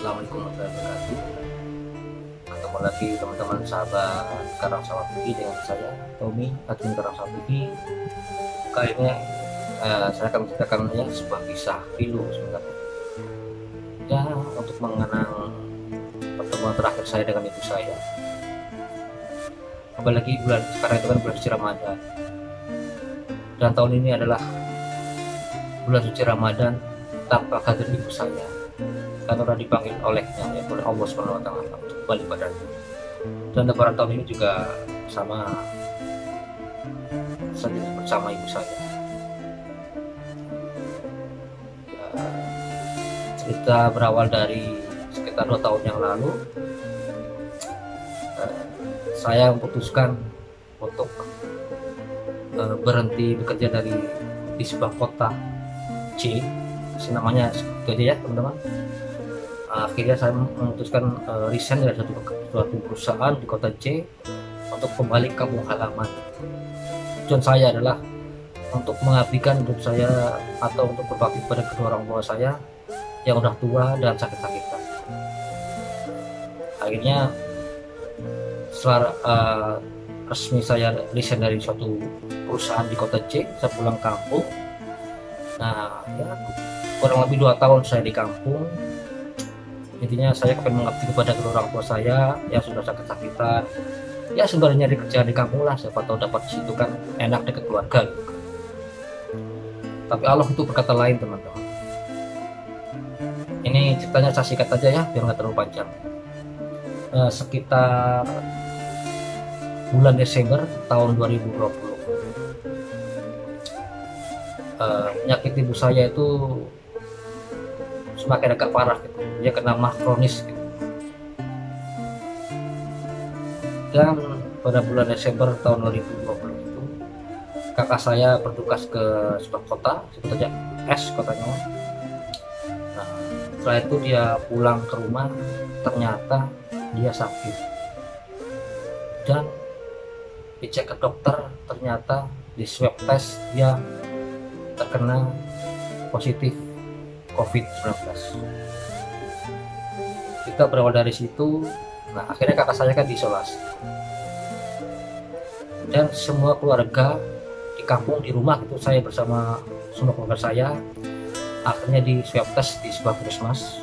Assalamualaikum warahmatullahi wabarakatuh. Ketemu lagi teman-teman sahabat Karang Sawah TV dengan saya Tommy, admin Karang Sawah TV. Kali ini saya akan menceritakan sebuah kisah pilu sebenarnya. Ya, untuk mengenang pertemuan terakhir saya dengan ibu saya. Apalagi bulan sekarang itu kan bulan suci Ramadan. Dan tahun ini adalah bulan suci Ramadan tanpa hadir ibu saya. Karena sudah dipanggil olehnya ya, oleh Allah Subhanahu wa taala untuk kembali padanya. Dan lebaran tahun ini juga sama saja bersama ibu saya. Cerita berawal dari sekitar 2 tahun yang lalu. Saya memutuskan untuk berhenti bekerja di sebuah kota C, namanya itu aja ya teman-teman. Akhirnya saya memutuskan resign dari suatu perusahaan di kota C untuk kembali ke kampung halaman. Tujuan saya adalah untuk mengabdikan hidup saya atau untuk berbakti pada kedua orang tua saya yang udah tua dan sakit-sakitan. Akhirnya setelah resmi saya resign dari suatu perusahaan di kota C, saya pulang kampung. Nah, ya kurang lebih 2 tahun saya di kampung. Intinya saya akan mengabdi kepada kedua orang tua saya yang sudah sakit-sakitan. Ya sebenarnya nyari kerjaan di kampung lah, siapa tahu dapat di situ kan enak dekat keluarga gitu kan. Tapi Allah itu berkata lain teman-teman. Ini ceritanya saya singkat aja ya biar nggak terlalu panjang. Sekitar bulan Desember tahun 2020, penyakit ibu saya itu semakin agak parah gitu. Dia kena mah kronis gitu. Dan pada bulan Desember tahun 2020 itu kakak saya bertugas ke sebuah kota, sebut saja S kotanya. Nah, setelah itu dia pulang ke rumah, ternyata dia sakit. Dan dicek ke dokter, ternyata di swab test dia terkena positif COVID-19. Kita berawal dari situ. Nah, akhirnya kakak saya kan diisolasi. Dan semua keluarga di kampung, di rumah itu saya bersama semua keluarga saya akhirnya di swab test di sebuah puskesmas.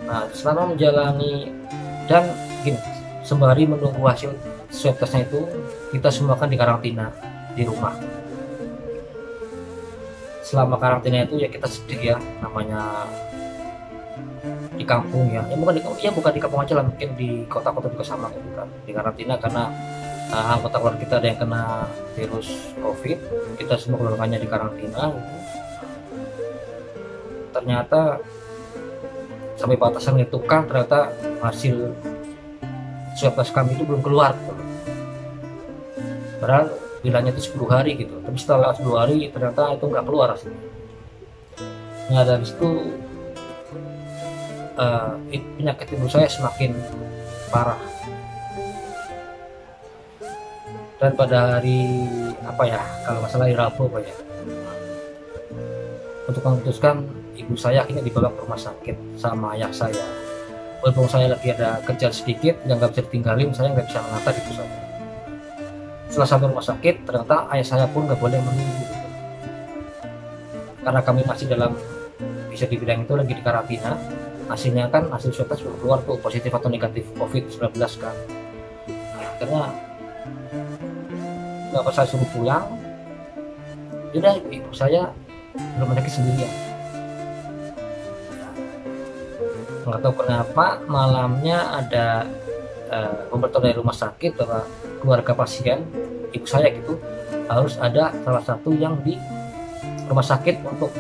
Nah, selama menjalani dan gini, sembari menunggu hasil swab testnya itu, kita semua kan dikarantina di rumah. Selama karantina itu ya kita sedih ya, namanya di kampung ya bukan di kampung aja lah, mungkin di kota-kota juga sama gitu kan, di karantina karena anggota keluarga kita ada yang kena virus COVID, kita semua keluarganya di karantina gitu. Ternyata sampai batasan menentukan, ternyata hasil swab test kami itu belum keluar gitu. Padahal bilangnya itu 10 hari gitu, tapi setelah 10 hari ternyata itu nggak keluar hasilnya. Nah, dari situ penyakit ibu saya semakin parah. Dan pada hari apa ya, kalau masalah hari Rabu apa ya, untuk memutuskan ibu saya akhirnya dibawa ke rumah sakit sama ayah saya. Walaupun saya lagi ada kerjaan sedikit yang nggak bisa ditinggalin, saya nggak bisa mengantar ibu saya. Setelah sampai rumah sakit, ternyata ayah saya pun nggak boleh menunggu gitu. Karena kami masih dalam, bisa dibilang itu lagi di karantina. Hasilnya kan hasil swab test keluar tuh positif atau negatif COVID-19 kan. Akhirnya bapak saya suruh pulang. Udah, ibu saya belum sakit sendirian. Nggak tahu kenapa malamnya ada pemberitahuan dari rumah sakit bahwa keluarga pasien ibu saya gitu harus ada salah satu yang di rumah sakit untuk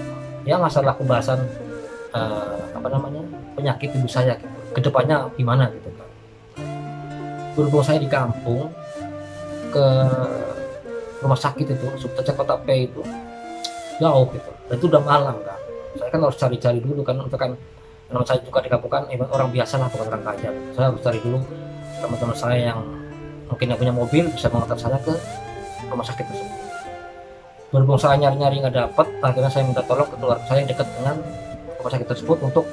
ya masalah pembahasan penyakit ibu saya gitu, kedepannya gimana gitu kan. Berhubung saya di kampung, ke rumah sakit itu subtecek kota P itu jauh gitu, dan itu udah malam kan. Saya kan harus cari-cari dulu kan, untuk kan teman saya juga di kampung kan orang biasa lah, bukan orang kaya. Saya harus cari dulu teman-teman saya yang mungkin yang punya mobil bisa mengantar saya ke rumah sakit tersebut. Berhubung saya nyari-nyari nggak dapat, akhirnya saya minta tolong ke keluarga saya yang dekat dengan rumah sakit tersebut untuk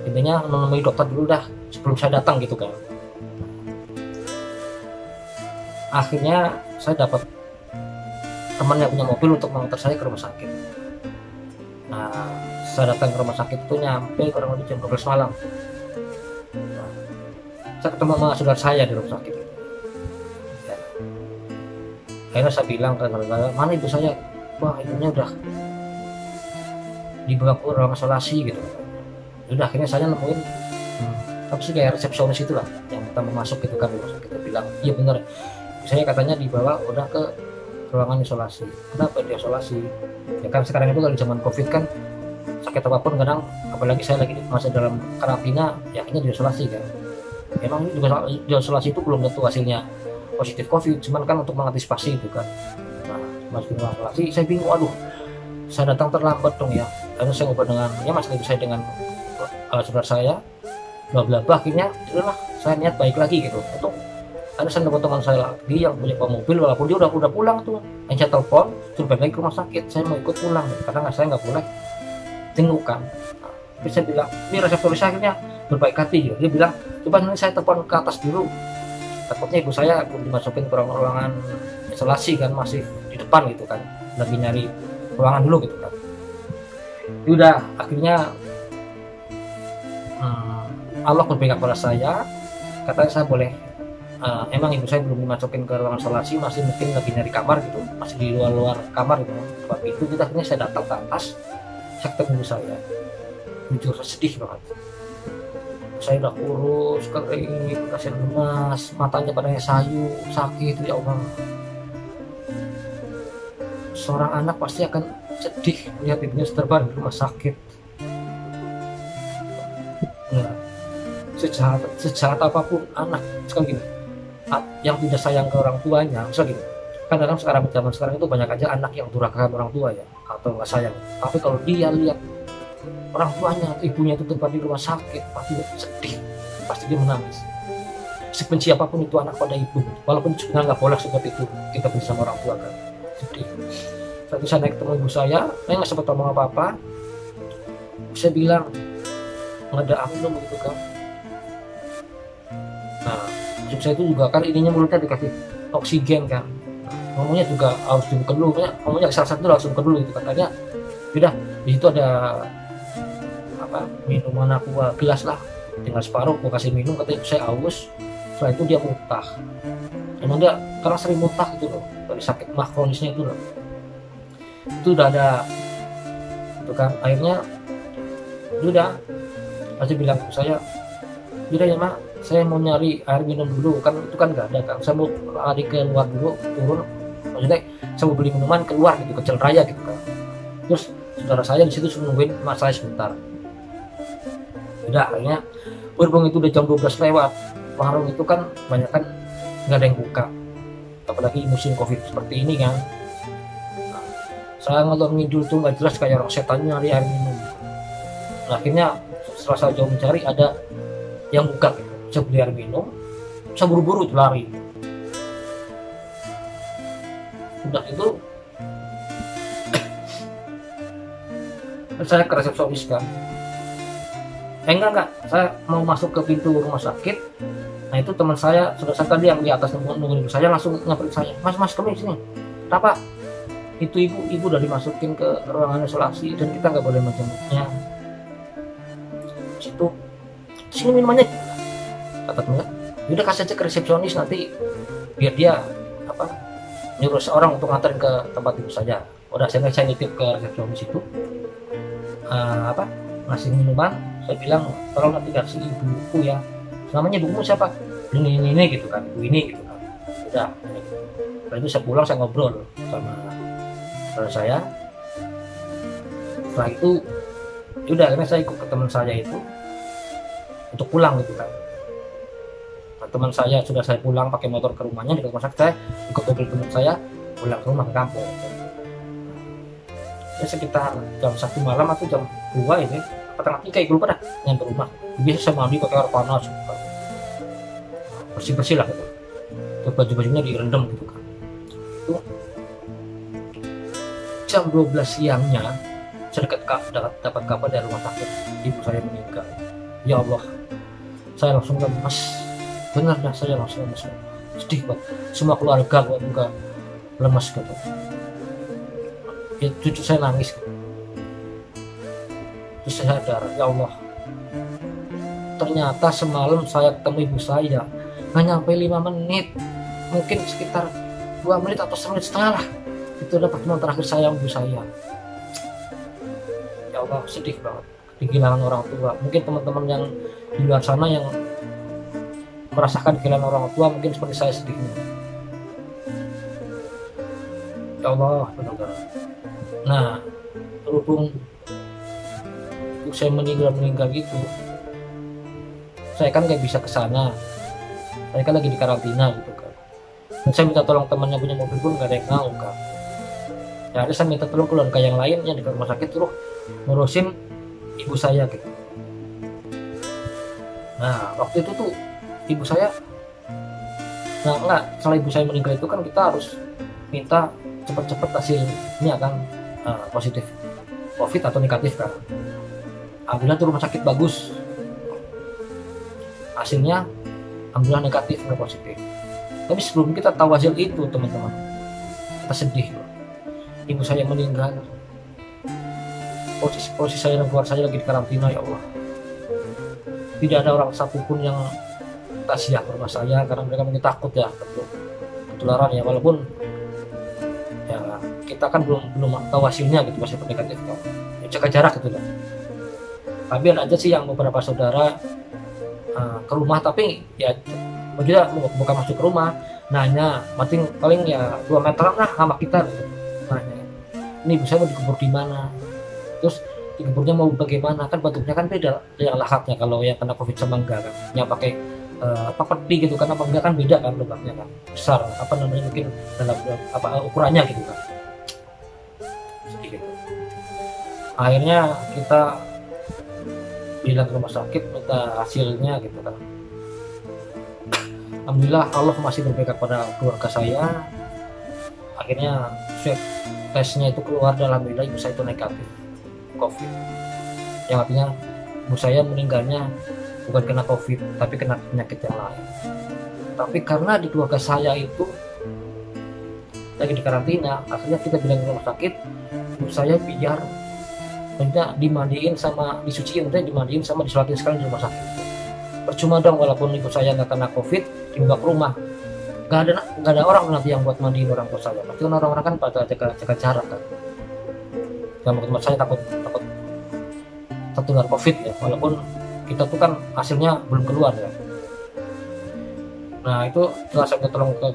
intinya menemui dokter dulu dah sebelum saya datang gitu kan. Akhirnya saya dapat teman yang punya mobil untuk mengantar saya ke rumah sakit. Nah, saya datang ke rumah sakit itu nyampe kurang lebih jam 12 malam. Nah, saya ketemu sama saudara saya di rumah sakit. Ya. Akhirnya saya bilang ke saudara saya, mana ibu saya? Wah, ibunya udah dibawa ke ruang isolasi gitu. Udah akhirnya saya nemuin apa sih kayak resepsionis itulah yang pertama masuk gitu kan rumah sakit. Dia bilang, iya bener, saya katanya dibawa udah ke ruangan isolasi. Kenapa diisolasi? Ya kan sekarang itu kalau zaman covid kan sakit apapun kadang, apalagi saya lagi masih dalam karantina, ya akhirnya diisolasi kan. Emang juga diisolasi itu belum tentu hasilnya positif covid, cuman kan untuk mengantisipasi itu kan. Nah, masuk ke isolasi, saya bingung, aduh, saya datang terlambat dong ya. Lalu saya ngobrol dengan, ya mas ibu saya dengan saudara saya, bla bla bla. Akhirnya, itulah saya niat baik lagi gitu untuk ada teman-teman saya lagi yang punya mobil, walaupun dia udah pulang tuh, yang saya telepon suruh balik lagi ke rumah sakit, saya mau ikut pulang karena saya nggak boleh jengukan. Nah, tapi saya bilang ini resepsionis akhirnya berbaik hati ya. Dia bilang coba nanti saya telepon ke atas dulu, takutnya ibu saya belum dimasukin ke ruangan isolasi kan, masih di depan gitu kan, lagi nyari ruangan dulu gitu kan. Ya udah akhirnya Allah berpihak pada saya, katanya saya boleh. Emang ibu saya belum dimasukin ke ruangan isolasi, masih mungkin lagi nyari kamar gitu, masih di luar kamar gitu. Sebab itu kita akhirnya saya datang ke atas, saya ketemu ibu saya, jujur sedih banget. Saya udah kurus, kering, kasihan lemas, matanya pada sayu, sakit, ya Allah. Seorang anak pasti akan sedih melihat ibunya terbaring di rumah sakit. Nah, sejahat apapun anak sekali gini, yang tidak sayang ke orang tuanya, misalnya gini, kadang sekarang zaman sekarang itu banyak aja anak yang durhaka orang tua ya, atau nggak sayang. Tapi kalau dia lihat orang tuanya, ibunya itu terbaring di rumah sakit, pasti dia sedih, pasti dia menangis. Sebenci apapun itu anak pada ibu, walaupun sebenarnya nggak boleh seperti itu kita benci sama orang tua kan, sedih. Satu saya naik ketemu ibu saya nggak sempat ngomong apa-apa. Saya bilang nggak ada minum begitu kan. Nah, ibu saya itu juga kan ininya mulutnya dikasih oksigen kan. Ngomongnya juga harus dibuka dulu, ngomongnya salah satu langsung ke dulu itu katanya. Udah di situ ada apa minuman aqua gelas lah, tinggal separuh aku kasih minum, katanya ibu saya haus. Setelah itu dia muntah. Emang dia karena sering muntah gitu loh, dari sakit mah kronisnya itu loh. Itu udah ada itu kan, akhirnya udah pasti bilang ke saya, udah ya mak, saya mau nyari air minum dulu kan, itu kan nggak ada kan, saya mau lari ke luar dulu, turun, maksudnya saya mau beli minuman keluar gitu, ke jalan raya gitu kan. Terus saudara saya di situ suruh nungguin mas saya sebentar. Udah akhirnya berhubung itu udah jam 12 lewat, warung itu kan banyak kan nggak ada yang buka, apalagi musim covid seperti ini kan. Saya ngalor ngidul tuh nggak jelas kayak orang setan nyari air minum. Nah, akhirnya setelah saya jauh mencari ada yang buka gitu. Saya beli air minum, saya buru-buru lari. Udah itu saya ke resepsionis kan. Enggak, saya mau masuk ke pintu rumah sakit. Nah itu teman saya, saudara saya tadi yang di atas nungguin saya langsung nyamperin saya, mas kami sini. Kenapa? Itu ibu udah dimasukin ke ruangan isolasi dan kita nggak boleh menjenguknya. Situ sini minumannya, kata temennya. Udah kasih aja ke resepsionis, nanti biar dia apa nyuruh seorang untuk nganterin ke tempat ibu saja. Udah saya nitip ke resepsionis itu ngasih minuman. Saya bilang tolong nanti kasih ibuku ya, namanya ibumu siapa, ini gitu kan, ibu ini gitu kan. Udah setelah itu saya pulang, saya ngobrol sama saya. Setelah itu udah akhirnya saya ikut ke teman saya itu untuk pulang gitu kan. Nah, teman saya sudah saya pulang pakai motor ke rumahnya di rumah sakit, saya ikut mobil teman saya pulang ke rumah ke kampung. Ya sekitar jam 1 malam atau jam 2 ini, petang tiga ibu lupa dah nyampe rumah. Biasa saya mandi pakai air panas gitu kan, bersih lah gitu. Terus baju-bajunya direndam gitu kan. Itu jam 12 siangnya saya dapat kabar dari rumah sakit ibu saya meninggal. Ya Allah, saya langsung lemas, benar dah, saya langsung lemas, sedih banget, semua keluarga juga lemas gitu. Ya, cucu saya nangis gitu. Terus saya sadar, ya Allah, ternyata semalam saya ketemu ibu saya nggak nyampe 5 menit, mungkin sekitar 2 menit atau 1,5 menit lah, itu adalah pertemuan terakhir saya ibu saya. Ya Allah, sedih banget kehilangan orang tua. Mungkin teman-teman yang di luar sana yang merasakan kehilangan orang tua mungkin seperti saya sedihnya. Ya Allah, benar-benar. Nah, berhubung ibu saya meninggal gitu, saya kan nggak bisa ke sana, saya kan lagi di karantina gitu kan. Dan saya minta tolong temannya punya mobil pun nggak ada yang mau kan. Ya ada, saya minta tolong keluarga yang lain yang di rumah sakit terus ngurusin ibu saya gitu. Nah waktu itu tuh ibu saya, setelah ibu saya meninggal itu kan kita harus minta cepat-cepat hasilnya kan, positif COVID atau negatif kan. Alhamdulillah tuh rumah sakit bagus, hasilnya alhamdulillah negatif, nggak positif. Tapi sebelum kita tahu hasil itu teman-teman, kita sedih. Ibu saya meninggal, posisi saya dan keluarga saya lagi di karantina. Ya Allah, tidak ada orang satupun yang takziah ke rumah saya karena mereka mungkin takut ya ketularan ya, walaupun ya kita kan belum tahu hasilnya gitu, masih negatif kan, ya, jaga jarak gitu kan. Tapi ada aja sih yang beberapa saudara ke rumah, tapi ya maksudnya bukan masuk ke rumah, nanya paling ya 2 meteran lah sama kita gitu. Nanya, ini ibu saya mau dikubur di mana, terus dikuburnya mau bagaimana, kan bentuknya kan beda yang lahatnya, kalau yang kena COVID sama enggak kan, yang pakai peti gitu kan apa enggak kan beda kan lubangnya kan, besar apa namanya, mungkin dalam apa ukurannya gitu kan. Sedikit. Akhirnya kita bilang ke rumah sakit minta hasilnya gitu kan. Alhamdulillah Allah masih berpihak pada keluarga saya. Akhirnya swab tesnya itu keluar, dan alhamdulillah ibu saya itu negatif COVID, yang artinya ibu saya meninggalnya bukan kena COVID tapi kena penyakit yang lain. Tapi karena di keluarga saya itu lagi di karantina, akhirnya kita bilang ke rumah sakit ibu saya biar dimandiin sama disuciin, dimandiin sama disolatin sekali di rumah sakit. Percuma dong, walaupun ibu saya nggak kena COVID dibawa ke rumah, nggak ada orang nanti yang buat mandiin orang tua saya. Pasti kan orang-orang kan pada jaga jarak kan. Sama tempat saya takut tertular COVID ya, walaupun kita tuh kan hasilnya belum keluar ya. Nah itu setelah saya tolong ke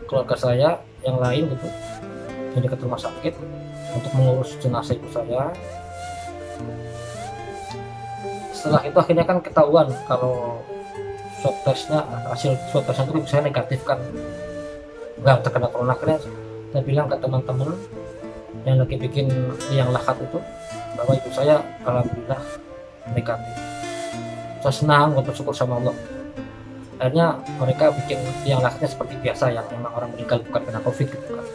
keluarga saya yang lain gitu, yang dekat rumah sakit untuk mengurus jenazah ibu saya. Setelah itu akhirnya kan ketahuan kalau hasil swab tesnya itu ibu saya negatif kan, nggak terkena corona. Akhirnya saya bilang ke teman-teman yang lagi bikin yang lahat itu bahwa ibu saya alhamdulillah negatif. Saya senang, bersyukur sama Allah. Akhirnya mereka bikin yang lahatnya seperti biasa, yang memang orang meninggal bukan kena COVID gitu kan.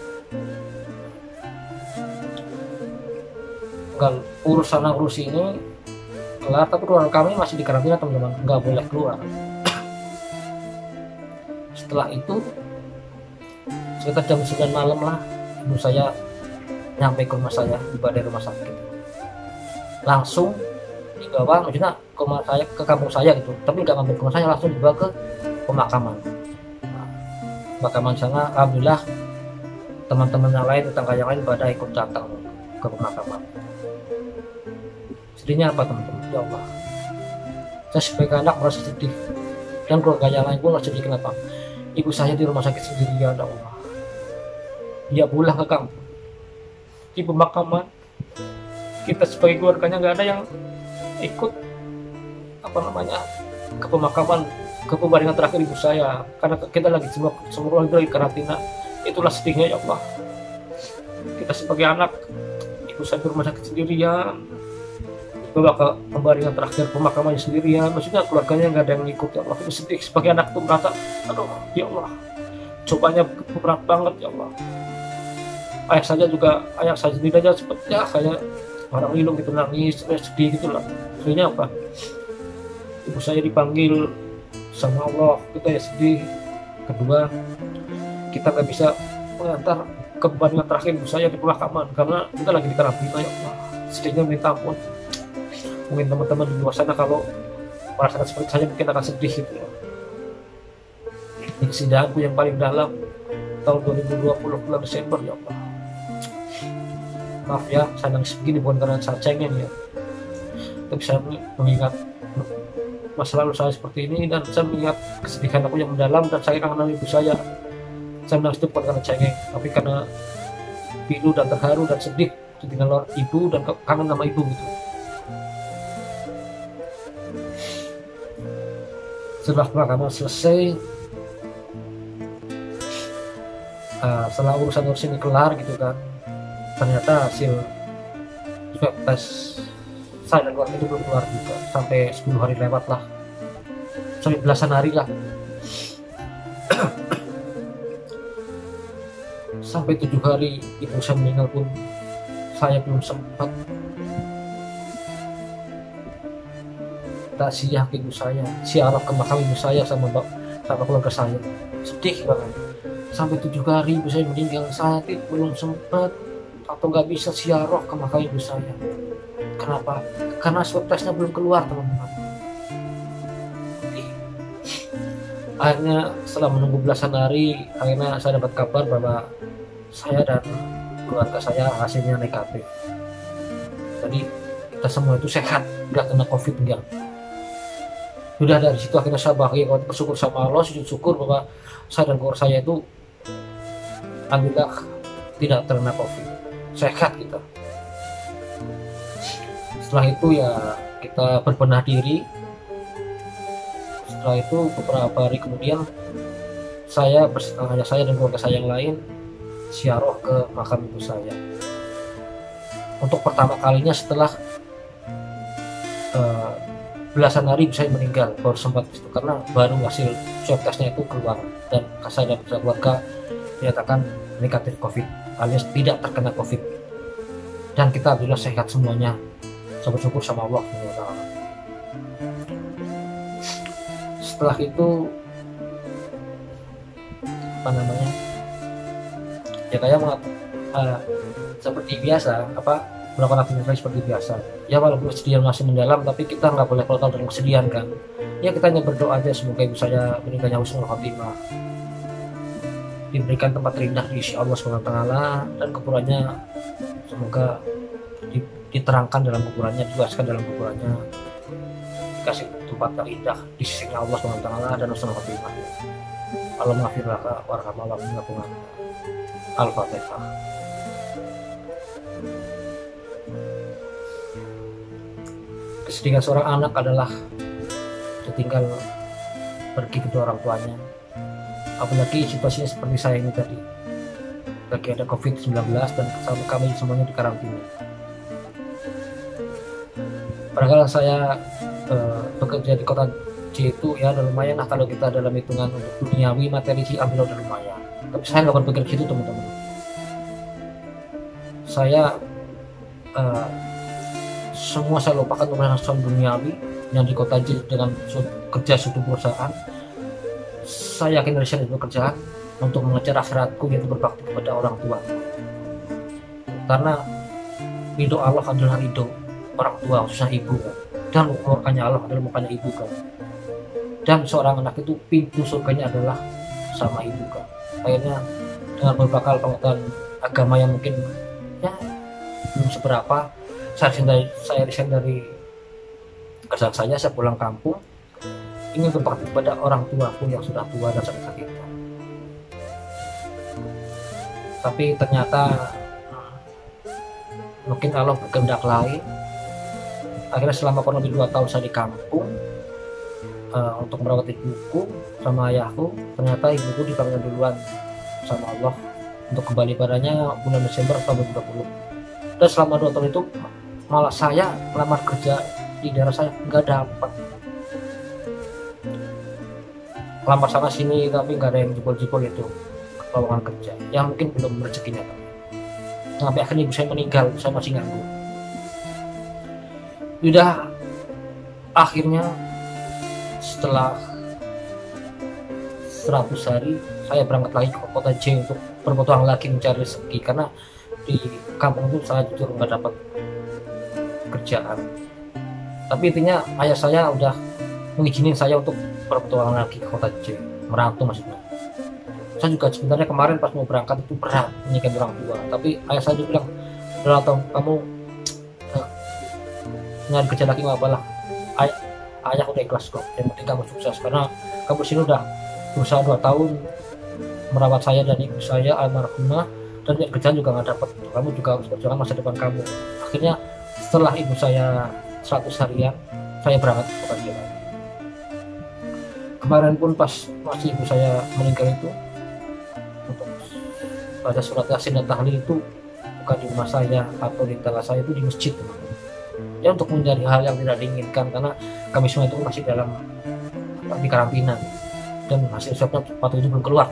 Tinggal urus sana urus ini kelar, tapi keluarga kami masih di karantina teman-teman, nggak boleh keluar. Setelah itu sekitar jam 9 malam lah ibu saya nyampe ke rumah saya, dibawa dari rumah sakit, langsung dibawa, maksudnya ke kampung saya gitu, tapi nggak mampir ke rumah saya, langsung dibawa ke pemakaman. Pemakaman sana alhamdulillah teman-teman yang lain, tetangga yang lain pada ikut datang ke pemakaman. Sedihnya apa teman-teman? Ya Allah, saya sebagai anak merasa sedih, dan keluarga yang lain pun merasa sedih. Kenapa? Ibu saya di rumah sakit sendirian. Ya Allah, dia pulang ke kampung, di pemakaman kita sebagai keluarganya nggak ada yang ikut ke pemakaman, ke pembaringan terakhir ibu saya, karena kita lagi semua lagi karantina. Itulah sedihnya. Ya Allah, kita sebagai anak, ibu saya di rumah sakit sendirian, bawa ke pembaringan terakhir pemakamannya sendirian, maksudnya keluarganya nggak ada yang ikut. Ya Allah, itu sedih sebagai anak tuh, merasa aduh ya Allah, cobanya berat banget. Ya Allah, Ayah saya sendiri aja sepertinya kayak orang lilung gitu, nangis sedih gitu lah. Sebenarnya apa, ibu saya dipanggil sama Allah, kita ya sedih. Kedua, kita nggak bisa mengantar ke beban yang terakhir ibu saya di pemakaman karena kita lagi di karantina. Ya Allah, sedihnya minta ampun. Mungkin teman-teman di luar sana kalau merasakan seperti saya mungkin akan sedih gitu ya. Ini kesedihanku yang paling dalam tahun 2020 bulan Desember. Ya Allah, maaf ya saya nangis begini bukan karena saya cengeng ya, tapi saya mengingat masa lalu saya seperti ini dan saya mengingat kesedihan aku yang mendalam dan saya kangen ibu saya. Saya menangis itu bukan karena cengeng, tapi karena pilu dan terharu dan sedih ditinggal ibu dan kangen sama ibu gitu. Setelah pemakaman selesai, setelah urusan ini kelar gitu kan, ternyata hasil swab test saya dan keluarga itu belum keluar juga sampai 10 hari lewat lah, sampai belasan hari lah. Sampai 7 hari ibu saya meninggal pun saya belum sempat taziah ke ibu saya, ziarah ke makam ibu saya sama keluarga saya. Sedih banget. Sampai 7 hari ibu saya meninggal, saya belum sempat atau nggak bisa ziarah ke makam ibu saya. Kenapa? Karena swab testnya belum keluar, teman-teman. Akhirnya setelah menunggu belasan hari, akhirnya saya dapat kabar bahwa saya dan keluarga saya hasilnya negatif. Jadi kita semua itu sehat, nggak kena COVID, enggak. Sudah dari situ akhirnya saya bahagia, bersyukur sama Allah, sujud syukur bahwa saya dan keluarga saya itu alhamdulillah tidak terkena COVID, sehat kita. Setelah itu ya kita berbenah diri. Setelah itu beberapa hari kemudian saya bersama ayah saya dan keluarga saya yang lain ziarah ke makam ibu saya untuk pertama kalinya setelah belasan hari ibu saya meninggal. Baru sempat itu karena baru hasil swab testnya itu keluar dan saya dan keluarga dinyatakan negatif COVID alias tidak terkena COVID, dan kita alhamdulillah sehat semuanya. Saya bersyukur sama Allah. Setelah itu apa namanya ya kayak seperti biasa melakukan aktivitas seperti biasa ya, walaupun kesedihan masih mendalam tapi kita nggak boleh total dalam kesedihan kan ya. Kita hanya berdoa aja semoga ibu saya meninggalnya husnul khotimah, diberikan tempat terindah di sisi Allah SWT, dan kuburannya semoga diterangkan dalam kuburannya, dijelaskan dalam kuburannya, dikasih tempat yang indah di sisi Allah SWT dan husnul khotimah. Allahumma ghfir laka warhamna wa Al-Fatihah. Kesedihan seorang anak adalah ditinggal pergi kedua orang tuanya, apalagi situasinya seperti saya ini tadi, lagi ada COVID-19 dan kami semuanya di karantina. Padahal saya bekerja di kota C itu ya udah lumayan lah, kalau kita dalam hitungan untuk duniawi materi sih ambil udah lumayan, tapi saya nggak berpikir gitu teman-teman. Saya semua saya lupakan urusan duniawi yang di kota J dengan kerja suatu perusahaan. Saya yakin dari sana pekerjaan untuk mengejar akhiratku, yaitu berbakti kepada orang tua, karena ridho Allah adalah ridho orang tua, khususnya ibu kan, dan murkanya Allah adalah murkanya ibu kan. Dan seorang anak itu pintu surganya adalah sama ibu kan. Akhirnya dengan berbekal pengetahuan agama yang mungkin ya belum seberapa, saya resign dari kerjaan saya pulang kampung, ingin berbakti kepada orang tuaku yang sudah tua dan sakit-sakitan. Tapi ternyata mungkin Allah berkehendak lain. Akhirnya selama kurang lebih 2 tahun saya di kampung untuk merawat ibuku sama ayahku. Ternyata ibuku dipanggil duluan sama Allah untuk kembali padanya bulan Desember tahun 2020. Dan selama 2 tahun itu malah saya melamar kerja di daerah saya nggak dapat. Lamar sana sini tapi nggak ada yang jebol-jebol itu lowongan kerja, yang mungkin belum rezekinya. sampai akhirnya ibu saya meninggal, saya masih nganggur. Udah akhirnya setelah 100 hari saya berangkat lagi ke kota J untuk berpetualang lagi mencari rezeki, karena di kampung itu saya jujur nggak dapat kerjaan. Tapi intinya ayah saya udah mengizinin saya untuk berpetualang lagi ke kota J, merantau maksudnya. Saya juga sebenarnya kemarin pas mau berangkat itu berat menikahi orang tua, tapi ayah saya juga bilang, udah tau kamu nyari kerja lagi nggak apalah, ayah udah ikhlas kok, yang penting kamu sukses, karena kamu sini udah berusaha 2 tahun merawat saya dan ibu saya almarhumah, dan kerjaan juga nggak dapat, kamu juga harus perjuangkan masa depan kamu. Akhirnya setelah ibu saya 100 harian saya berangkat ke kota J. Kemarin pun pas masih ibu saya meninggal itu, untuk baca surat yasin dan tahlil itu bukan di rumah saya atau di tengah saya, itu di masjid, ya untuk menjadi hal yang tidak diinginkan, karena kami semua itu masih dalam di karantina dan hasil swabnya waktu itu belum keluar.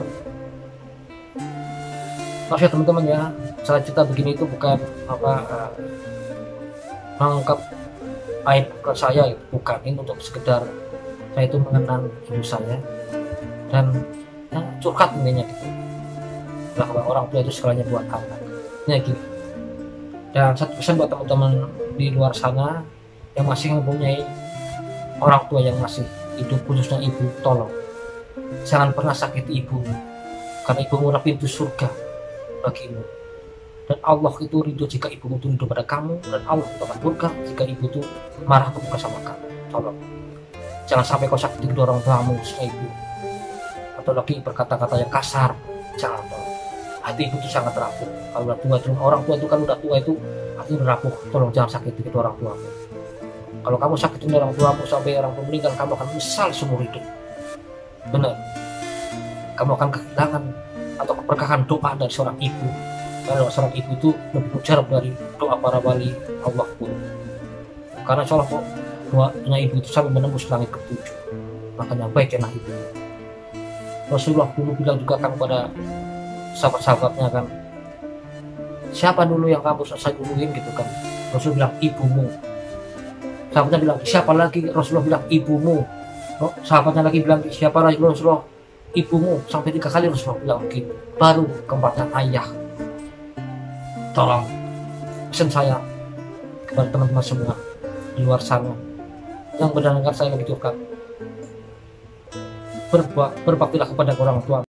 Maaf ya teman-teman ya, saya cerita begini itu bukan mengungkap aib ke saya, bukan, ini untuk sekedar saya itu mengenang ibu saya dan ya, curhat intinya gitu, bahwa orang tua itu segalanya buat anak. Ya gini, dan satu pesan buat teman-teman di luar sana yang masih mempunyai orang tua yang masih hidup, khususnya ibu, tolong jangan pernah sakiti ibu, karena ibu adalah pintu surga bagimu, dan Allah itu ridho jika ibu itu ridho pada kamu, dan Allah itu akan murka jika ibu itu marah atau murka sama kamu. Tolong jangan sampai kau sakiti kedua orang tuamu, khususnya ibu, atau lagi berkata-kata yang kasar, jangan. Tolong, hati ibu itu sangat rapuh kalau udah tua, orang tua itu kan udah tua itu hati udah rapuh. Tolong jangan sakiti kedua orang tuamu. Kalau kamu sakitin orang tuamu sampai orang tua meninggal, kamu akan menyesal seumur hidup. Benar, kamu akan kehilangan atau keberkahan doa dari seorang ibu, karena seorang ibu itu lebih mujarab dari doa para wali Allah pun, karena seolah doanya ibu itu sampai menembus langit ketujuh. Makanya baiklah ibu. Rasulullah dulu bilang juga kan pada sahabat-sahabatnya kan, siapa dulu yang kamu selesai duluin gitu kan, Rasul bilang ibumu. Sahabatnya bilang siapa lagi, Rasulullah bilang ibumu. Sahabatnya lagi bilang siapa lagi, Rasulullah ibumu. Sampai 3 kali Rasulullah bilang begitu, baru keempatnya ayah. Tolong pesan saya kepada teman-teman semua di luar sana yang mendengar saya lagi curhat, berbaktilah kepada orang tua.